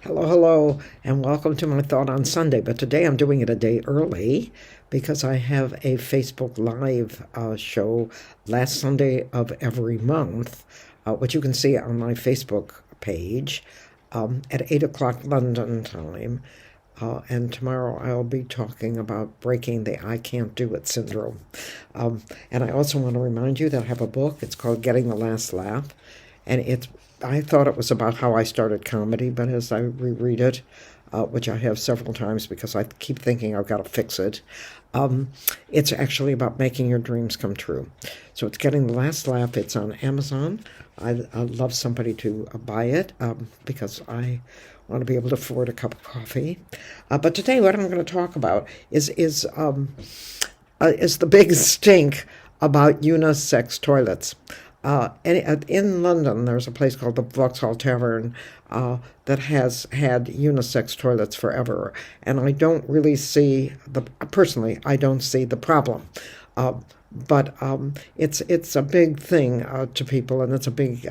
Hello, and welcome to my thought on Sunday. But today I'm doing it a day early because I have a Facebook Live show last Sunday of every month, which you can see on my Facebook page at 8 o'clock London time. And tomorrow I'll be talking about breaking the I can't do it syndrome. And I also want to remind you that I have a book. It's called Getting the Last Laugh. And I thought it was about how I started comedy, but as I reread it, which I have several times because I keep thinking I've got to fix it, it's actually about making your dreams come true. So it's Getting the Last Laugh. It's on Amazon. I'd love somebody to buy it because I want to be able to afford a cup of coffee. But today what I'm going to talk about is the big stink about unisex toilets. In London, there's a place called the Vauxhall Tavern that has had unisex toilets forever, and I don't really see personally, I don't see the problem. But it's a big thing to people, and it's a big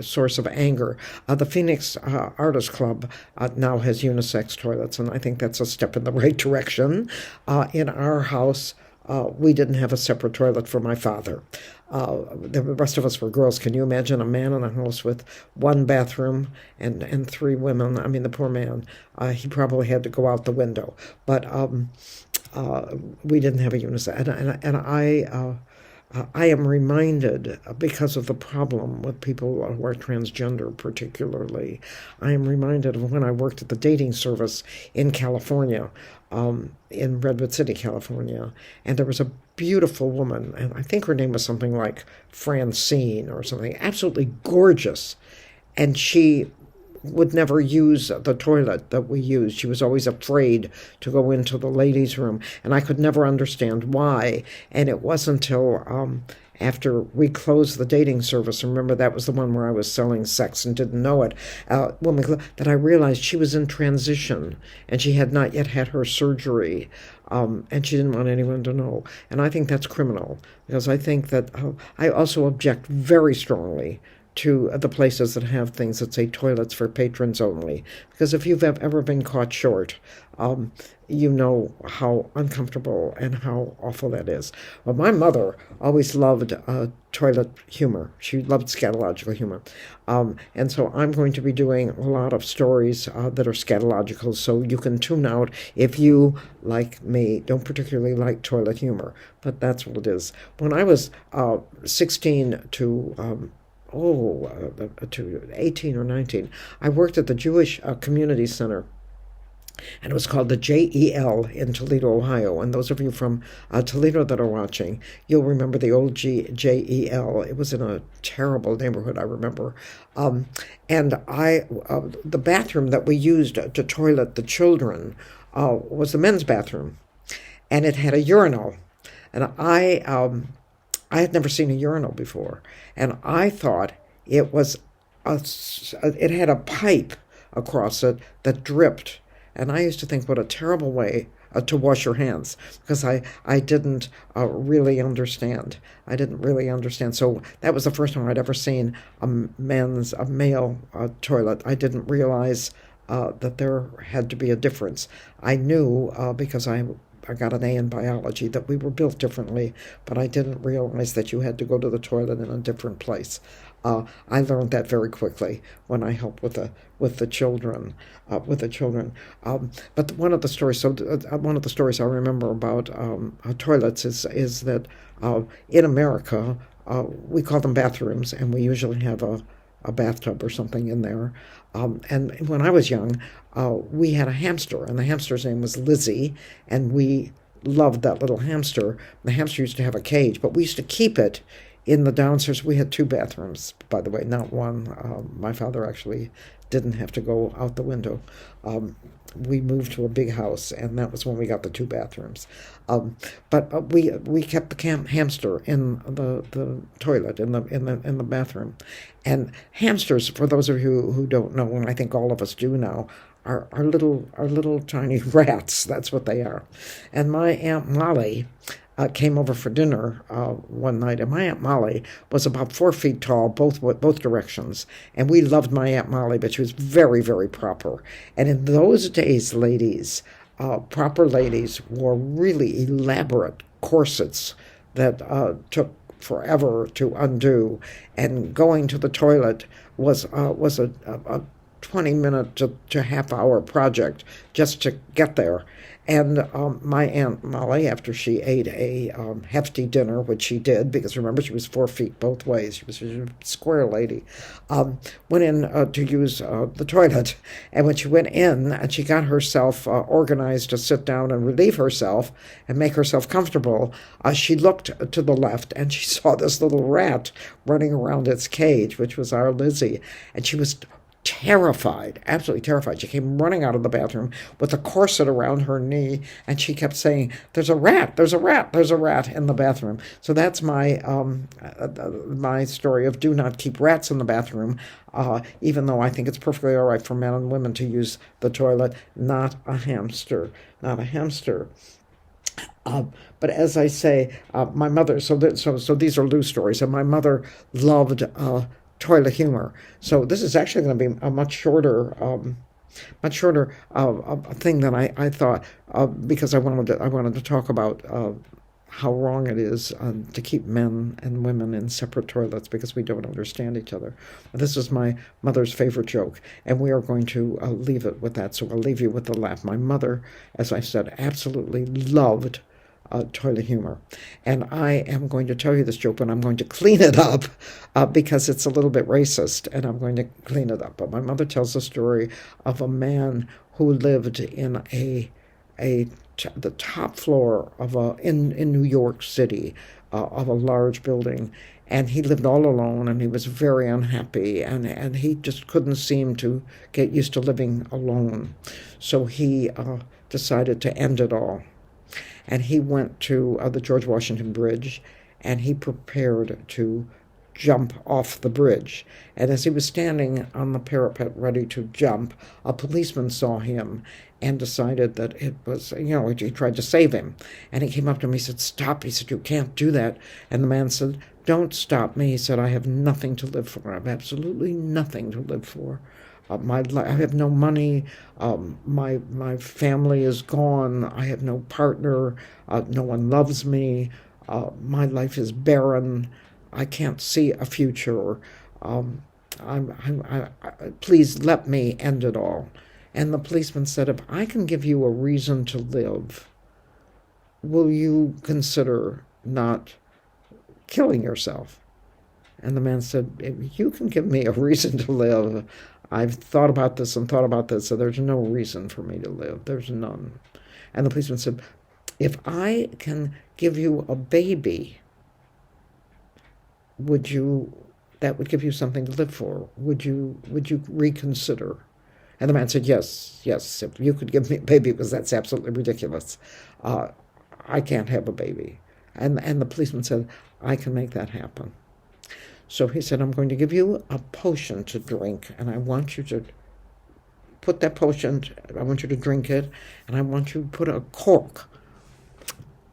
source of anger. The Phoenix Artist Club now has unisex toilets, and I think that's a step in the right direction. In our house, we didn't have a separate toilet for my father. The rest of us were girls. Can you imagine a man in a house with one bathroom and three women? I mean, the poor man, he probably had to go out the window. But we didn't have a unisex. And I am reminded, because of the problem with people who are transgender particularly, I am reminded of when I worked at the dating service in California, in Redwood City, California, and there was a beautiful woman, and I think her name was something like Francine or something, absolutely gorgeous, and she would never use the toilet that we used. She was always afraid to go into the ladies' room, and I could never understand why. And it wasn't until after we closed the dating service, remember that was the one where I was selling sex and didn't know it, that I realized she was in transition, and she had not yet had her surgery, and she didn't want anyone to know. And I think that's criminal, because I think that I also object very strongly to the places that have things that say toilets for patrons only. Because if you've ever been caught short, you know how uncomfortable and how awful that is. Well, my mother always loved toilet humor. She loved scatological humor. And so I'm going to be doing a lot of stories that are scatological, so you can tune out if you, like me, don't particularly like toilet humor. But that's what it is. When I was 16 to 18 or 19, I worked at the Jewish Community Center, and it was called the JEL in Toledo, Ohio. And those of you from Toledo that are watching, you'll remember the old JEL. It was in a terrible neighborhood, I remember. And the bathroom that we used to toilet the children was the men's bathroom, and it had a urinal. And I had never seen a urinal before, and I thought it had a pipe across it that dripped. And I used to think, what a terrible way to wash your hands, because I didn't really understand. I didn't really understand. So that was the first time I'd ever seen a male toilet. I didn't realize that there had to be a difference. I knew because I got an A in biology that we were built differently, but I didn't realize that you had to go to the toilet in a different place. I learned that very quickly when I helped with the children. But one of the stories I remember about toilets is that in America we call them bathrooms, and we usually have a bathtub or something in there. And when I was young, we had a hamster, and the hamster's name was Lizzie, and we loved that little hamster. The hamster used to have a cage, but we used to keep it in the downstairs. We had two bathrooms, by the way, not one. My father actually didn't have to go out the window. We moved to a big house, and that was when we got the two bathrooms. But we kept the hamster in the toilet in the bathroom. And hamsters, for those of you who don't know, and I think all of us do now, are little tiny rats. That's what they are. And my Aunt Molly came over for dinner one night, and my Aunt Molly was about 4 feet tall, both directions. And we loved my Aunt Molly, but she was very, very proper. And in those days, ladies, proper ladies wore really elaborate corsets that took forever to undo, and going to the toilet was a 20-minute to half-hour project just to get there. And my Aunt Molly, after she ate a hefty dinner, which she did, because remember, she was 4 feet both ways. She was a square lady, went in to use the toilet. And when she went in and she got herself organized to sit down and relieve herself and make herself comfortable, she looked to the left and she saw this little rat running around its cage, which was our Lizzie. And she was terrified, absolutely terrified. She came running out of the bathroom with a corset around her knee, and she kept saying, "There's a rat! There's a rat! There's a rat!" in the bathroom. So that's my story of do not keep rats in the bathroom. Even though I think it's perfectly all right for men and women to use the toilet, not a hamster, not a hamster. But as I say, my mother. So these are Loos stories, and my mother loved toilet humor. So this is actually going to be a much shorter thing than I thought, because I wanted to talk about how wrong it is to keep men and women in separate toilets because we don't understand each other. This is my mother's favorite joke, and we are going to leave it with that. So I'll leave you with the laugh. My mother, as I said, absolutely loved toilet humor. And I am going to tell you this joke, but I'm going to clean it up because it's a little bit racist, and I'm going to clean it up. But my mother tells the story of a man who lived in the top floor of in New York City of a large building. And he lived all alone, and he was very unhappy, and he just couldn't seem to get used to living alone. So he decided to end it all. And he went to the George Washington Bridge, and he prepared to jump off the bridge. And as he was standing on the parapet ready to jump, a policeman saw him and decided that it was, he tried to save him. And he came up to him, he said, "Stop." He said, "You can't do that." And the man said, "Don't stop me." He said, "I have nothing to live for. I have absolutely nothing to live for. I have no money. My family is gone. I have no partner. No one loves me. My life is barren. I can't see a future. Please let me end it all." And the policeman said, "If I can give you a reason to live, will you consider not killing yourself?" And the man said, "If you can give me a reason to live, I've thought about this and thought about this, so there's no reason for me to live. There's none." And the policeman said, "If I can give you a baby, that would give you something to live for? Would you reconsider?" And the man said, yes, if you could give me a baby, because that's absolutely ridiculous. I can't have a baby." And the policeman said, "I can make that happen." So he said, "I'm going to give you a potion to drink, and I want you to put that potion, I want you to drink it, and I want you to put a cork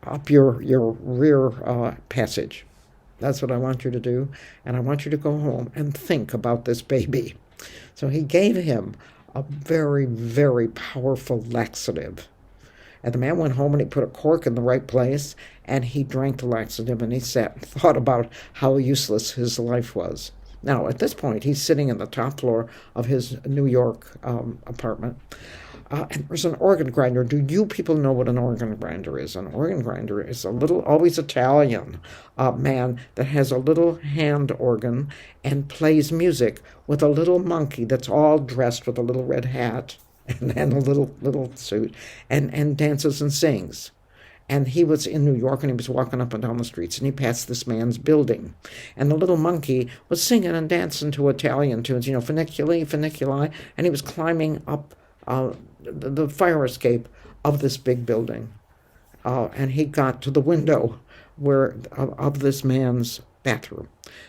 up your rear passage. That's what I want you to do, and I want you to go home and think about this baby." So he gave him a very, very powerful laxative. And the man went home and he put a cork in the right place, and he drank the laxative, and he sat and thought about how useless his life was. Now, at this point, he's sitting in the top floor of his New York apartment, and there's an organ grinder. Do you people know what an organ grinder is? An organ grinder is a little, always Italian man that has a little hand organ and plays music with a little monkey that's all dressed with a little red hat and a little suit, and dances and sings. And he was in New York, and he was walking up and down the streets, and he passed this man's building. And the little monkey was singing and dancing to Italian tunes, funiculi, funiculi, and he was climbing up the fire escape of this big building. And he got to the window of this man's bathroom.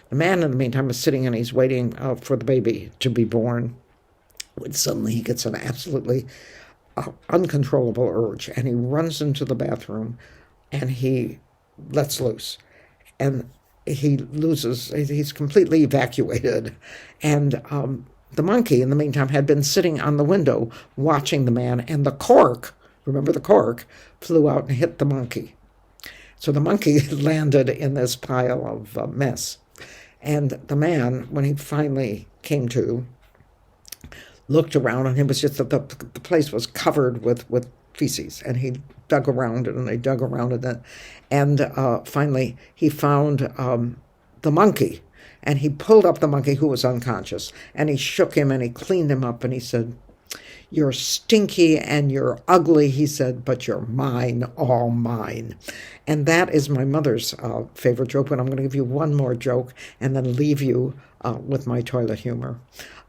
The man, in the meantime, is sitting, and he's waiting for the baby to be born. When suddenly he gets an absolutely uncontrollable urge, and he runs into the bathroom, and he lets loose. And he's completely evacuated. And the monkey, in the meantime, had been sitting on the window watching the man, and the cork, remember the cork, flew out and hit the monkey. So the monkey landed in this pile of mess. And the man, when he finally came to, looked around, and it was just that the place was covered with feces, and he dug around it, and they dug around it, and finally he found the monkey, and he pulled up the monkey, who was unconscious, and he shook him, and he cleaned him up, and he said, "You're stinky and you're ugly," he said, "but you're mine, all mine." And that is my mother's favorite joke, but I'm going to give you one more joke and then leave you with my toilet humor.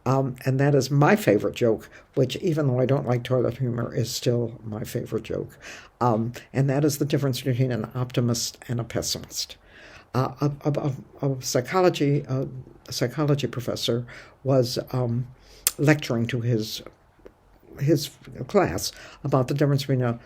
And that is my favorite joke, which, even though I don't like toilet humor, is still my favorite joke. And that is the difference between an optimist and a pessimist. A psychology professor was lecturing to his class about the difference between an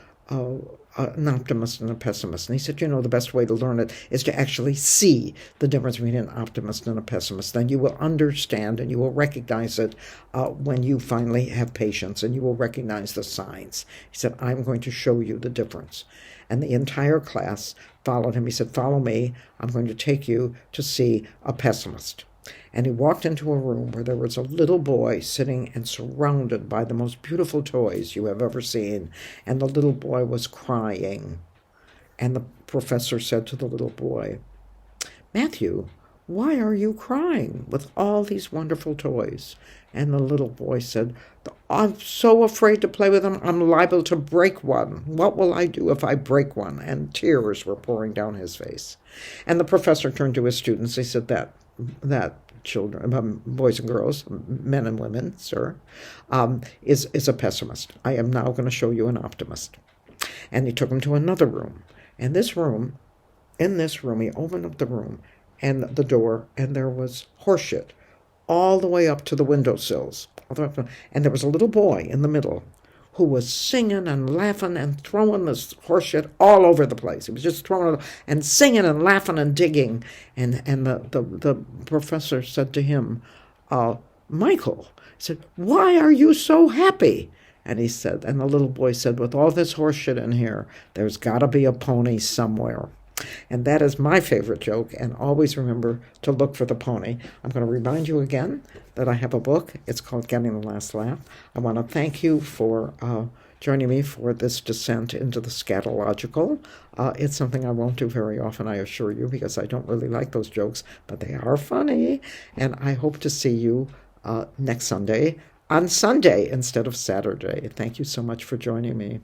optimist and a pessimist. And he said, the best way to learn it is to actually see the difference between an optimist and a pessimist. Then you will understand and you will recognize it when you finally have patience, and you will recognize the signs. He said, "I'm going to show you the difference." And the entire class followed him. He said, "Follow me. I'm going to take you to see a pessimist." And he walked into a room where there was a little boy sitting and surrounded by the most beautiful toys you have ever seen. And the little boy was crying. And the professor said to the little boy, "Matthew, why are you crying with all these wonderful toys?" And the little boy said, "I'm so afraid to play with them. I'm liable to break one. What will I do if I break one?" And tears were pouring down his face. And the professor turned to his students. He said, that children, boys and girls, men and women, sir, is a pessimist. I am now going to show you an optimist. And he took him to another room. And in this room, he opened up the room and the door, and there was horseshit all the way up to the windowsills. And there was a little boy in the middle who was singing and laughing and throwing this horseshit all over the place. He was just throwing it and singing and laughing and digging. And the professor said to him, "Michael," he said, "why are you so happy?" And he said, and the little boy said, "With all this horseshit in here, there's got to be a pony somewhere." And that is my favorite joke, and always remember to look for the pony. I'm going to remind you again that I have a book. It's called Getting the Last Laugh. I want to thank you for joining me for this descent into the scatalogical. It's something I won't do very often, I assure you, because I don't really like those jokes, but they are funny. And I hope to see you next Sunday, on Sunday instead of Saturday. Thank you so much for joining me.